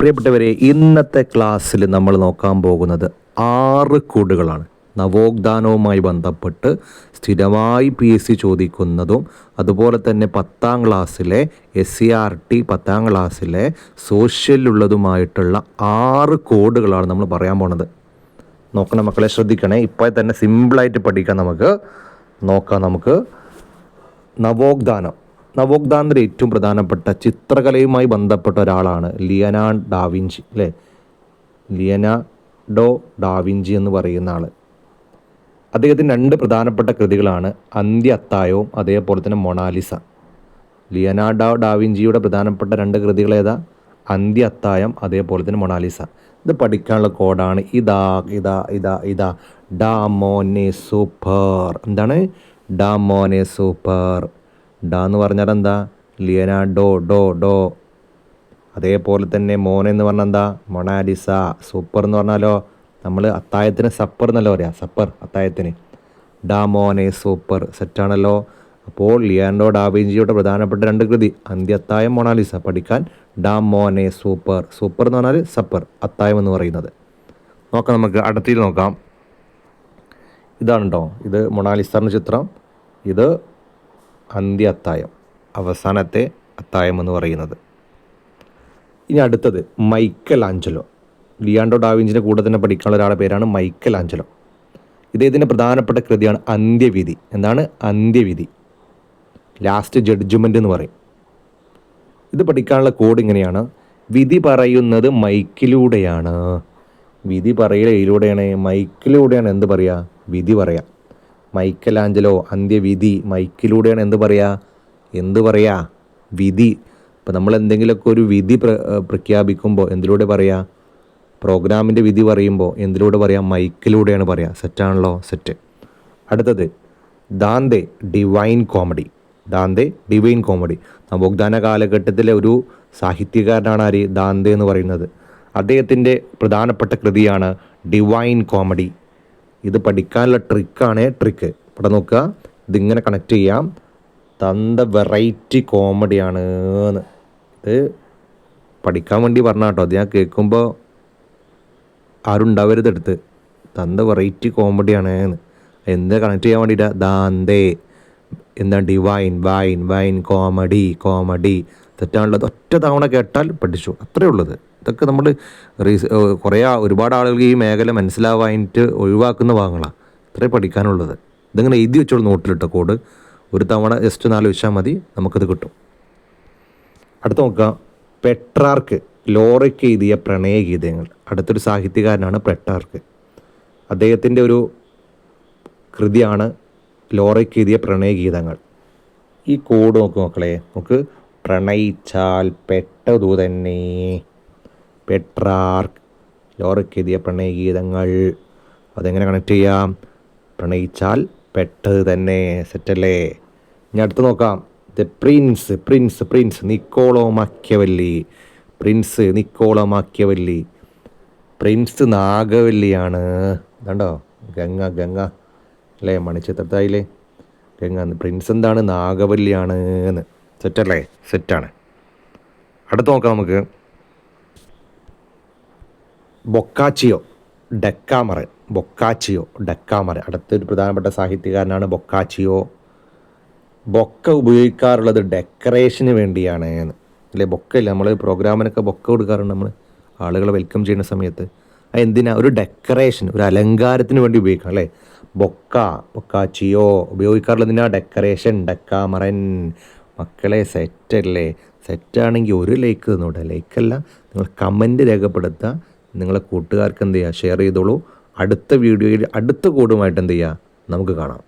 പ്രിയപ്പെട്ടവരെ, ഇന്നത്തെ ക്ലാസ്സിൽ നമ്മൾ നോക്കാൻ പോകുന്നത് 6 കോഡുകളാണ്. നവോത്ഥാനവുമായി ബന്ധപ്പെട്ട് സ്ഥിരമായി PSC ചോദിക്കുന്നതും അതുപോലെ തന്നെ 10ാം ക്ലാസ്സിലെ SCRT 10ാം ക്ലാസ്സിലെ സോഷ്യലുള്ളതുമായിട്ടുള്ള 6 കോഡുകളാണ് നമ്മൾ പറയാൻ പോണത്. നോക്കണം മക്കളെ, ശ്രദ്ധിക്കണേ. ഇപ്പോൾ തന്നെ സിമ്പിളായിട്ട് പഠിക്കാൻ നമുക്ക് നവോത്ഥാനത്തിൽ ഏറ്റവും പ്രധാനപ്പെട്ട ചിത്രകലയുമായി ബന്ധപ്പെട്ട ഒരാളാണ് ലിയനാർഡോ ഡാവിഞ്ചി എന്ന് പറയുന്ന ആൾ. അദ്ദേഹത്തിന് 2 പ്രധാനപ്പെട്ട കൃതികളാണ് അന്ത്യ അത്തായവും അതേപോലെ തന്നെ മൊണാലിസ. ലിയനാർഡോ ഡാവിഞ്ചിയുടെ പ്രധാനപ്പെട്ട 2 കൃതികൾ ഏതാ? അന്ത്യ അത്തായം അതേപോലെ തന്നെ മൊണാലിസ. ഇത് പഠിക്കാനുള്ള കോഡാണ് ഇതാ ഡാമോനെ സൂപ്പർ. എന്താണ് ഡാമോനെ സൂപ്പർ? ഡാ എന്ന് പറഞ്ഞാൽ എന്താ? ലിയനാർഡോ ഡോ. അതേപോലെ തന്നെ മോൻ എന്ന് പറഞ്ഞാൽ എന്താ? മൊണാലിസ. സൂപ്പർ എന്ന് പറഞ്ഞാലോ നമ്മൾ അത്തായത്തിന് സപ്പർ എന്നല്ല പറയാം. സപ്പർ അത്തായത്തിന്. ഡാമോനെ സൂപ്പർ. സെറ്റാണല്ലോ. അപ്പോൾ ലിയനാർഡോ ഡാവിഞ്ചിയുടെ പ്രധാനപ്പെട്ട 2 കൃതി അന്ത്യത്തായം മൊണാലിസ. പഠിക്കാൻ ഡാമോനെ സൂപ്പർ. സൂപ്പർ എന്ന് പറഞ്ഞാൽ സപ്പർ, അത്തായം എന്ന് പറയുന്നത്. നോക്കാം, നമുക്ക് അടുത്തതിൽ നോക്കാം. ഇതാണ് കേട്ടോ, ഇത് മൊണാലിസയുടെ ചിത്രം, ഇത് അന്ത്യ അത്തായം, അവസാനത്തെ അത്തായം എന്ന് പറയുന്നത്. ഇനി അടുത്തത് മൈക്കൽ ആഞ്ചലോ. ലിയനാർഡോ ഡാവിഞ്ചിൻ്റെ കൂടെ തന്നെ പഠിക്കാനുള്ള ഒരാളുടെ പേരാണ് മൈക്കൽ ആഞ്ചലോ. ഇദ്ദേഹത്തിൻ്റെ പ്രധാനപ്പെട്ട കൃതിയാണ് അന്ത്യവിധി. എന്താണ് അന്ത്യവിധി? ലാസ്റ്റ് ജഡ്ജ്മെൻ്റ് എന്ന് പറയും. ഇത് പഠിക്കാനുള്ള കോഡ് ഇങ്ങനെയാണ്: വിധി പറയുന്നത് മൈക്കിലൂടെയാണ്. വിധി പറയലയിലൂടെയാണ്, മൈക്കിലൂടെയാണ് എന്ത് പറയുക? വിധി പറയാം. മൈക്കൽ ആഞ്ചലോ അന്ത്യവിധി, മൈക്കിലൂടെയാണ് എന്ത് പറയാ? വിധി. ഇപ്പം നമ്മൾ എന്തെങ്കിലുമൊക്കെ ഒരു വിധി പ്രഖ്യാപിക്കുമ്പോൾ എന്തിലൂടെ പറയാ? പ്രോഗ്രാമിൻ്റെ വിധി പറയുമ്പോൾ എന്തിലൂടെ പറയാം? മൈക്കിലൂടെയാണ് പറയാ. സെറ്റാണല്ലോ, സെറ്റ്. അടുത്തത് ദാന്തെ ഡിവൈൻ കോമഡി. നവോത്ഥാന കാലഘട്ടത്തിലെ ഒരു സാഹിത്യകാരനാണ് ആര്? ദാന്തെ എന്ന് പറയുന്നത്. അദ്ദേഹത്തിൻ്റെ പ്രധാനപ്പെട്ട കൃതിയാണ് ഡിവൈൻ കോമഡി. ഇത് പഠിക്കാനുള്ള ട്രിക്ക്. ഇവിടെ നോക്കുക, ഇതിങ്ങനെ കണക്ട് ചെയ്യാം. വെറൈറ്റി കോമഡിയാണ് എന്ന്. ഇത് പഠിക്കാൻ വേണ്ടി പറഞ്ഞ കേട്ടോ. അത് ഞാൻ കേൾക്കുമ്പോൾ ആരും ഉണ്ടാവരുത് എടുത്ത്. വെറൈറ്റി കോമഡിയാണ് എന്ന്. എന്ത് കണക്ട് ചെയ്യാൻ വേണ്ടിയിട്ടാ? ദാന്തെ എന്താ? Divine comedy. തെറ്റാണുള്ളത്. ഒറ്റ തവണ കേട്ടാൽ പഠിച്ചു, അത്രേ ഉള്ളത്. ഇതൊക്കെ നമ്മൾ ഒരുപാട് ആളുകൾ ഈ മേഖല മനസ്സിലാവാനായിട്ട് ഒഴിവാക്കുന്ന ഭാഗങ്ങളാണ്. ഇത്രേ പഠിക്കാനുള്ളത്. ഇതിങ്ങനെ എഴുതി വെച്ചോളൂ നോട്ടിലിട്ട കോഡ്. ഒരു തവണ ജസ്റ്റ് ഒന്ന് ആലോചിച്ചാൽ മതി, നമുക്കത് കിട്ടും. അടുത്ത നോക്കാം, പെട്രാർക്ക്. ലോറയ്ക്ക് എഴുതിയ പ്രണയഗീതങ്ങൾ. അടുത്തൊരു സാഹിത്യകാരനാണ് പെട്രാർക്ക്. അദ്ദേഹത്തിൻ്റെ ഒരു കൃതിയാണ് ലോറയ്ക്ക് എഴുതിയ പ്രണയഗീതങ്ങൾ. ഈ കോഡ് നോക്ക് നമുക്ക് പ്രണയിച്ചാൽ പെട്ടതു തന്നെ. പെട്രാർക്ക്, ലോറയ്ക്ക് എഴുതിയ പ്രണയഗീതങ്ങൾ. അതെങ്ങനെ കണക്ട് ചെയ്യാം? പ്രണയിച്ചാൽ പെട്ടത് തന്നെ. സെറ്റല്ലേ? ഇനി അടുത്ത് നോക്കാം, ദ പ്രിൻസ് നിക്കോളോ മാക്കിയവല്ലി. പ്രിൻസ് നാഗവല്ലിയാണ്. ഇതുണ്ടോ ഗംഗ അല്ലേ? മണിച്ചിത്രത്തായില്ലേ ഗംഗ. പ്രിൻസ് എന്താണ്? നാഗവല്ലിയാണ് എന്ന്. സെറ്റല്ലേ? സെറ്റാണ്. അടുത്ത് നോക്കാം നമുക്ക് ബൊക്കാച്ചിയോ ഡെക്കാമറ. അടുത്തൊരു പ്രധാനപ്പെട്ട സാഹിത്യകാരനാണ് ബൊക്കാച്ചിയോ. ബൊക്ക ഉപയോഗിക്കാറുള്ളത് ഡെക്കറേഷന് വേണ്ടിയാണ് അല്ലേ? ബൊക്കയില്ല, നമ്മൾ പ്രോഗ്രാമിനൊക്കെ ബൊക്ക കൊടുക്കാറുണ്ട് നമ്മൾ ആളുകളെ വെൽക്കം ചെയ്യുന്ന സമയത്ത്. അത് എന്തിനാ? ഒരു ഡെക്കറേഷൻ, ഒരു അലങ്കാരത്തിന് വേണ്ടി ഉപയോഗിക്കണം അല്ലേ? ബൊക്കാച്ചിയോ ഉപയോഗിക്കാറുള്ളതിനാ ഡെക്കറേഷൻ. ഡെക്കാമറൻ. മക്കളെ സെറ്റല്ലേ? സെറ്റാണെങ്കിൽ ഒരു ലൈക്ക് തന്നോട്ടെ. ലൈക്കല്ല, നിങ്ങൾ കമൻറ്റ് രേഖപ്പെടുത്തുക. നിങ്ങളെ കൂട്ടുകാർക്ക് എന്ത് ചെയ്യുക? ഷെയർ ചെയ്തോളൂ. അടുത്ത വീഡിയോയിൽ അടുത്ത കോഡുമായിട്ട് എന്ത് ചെയ്യുക? നമുക്ക് കാണാം.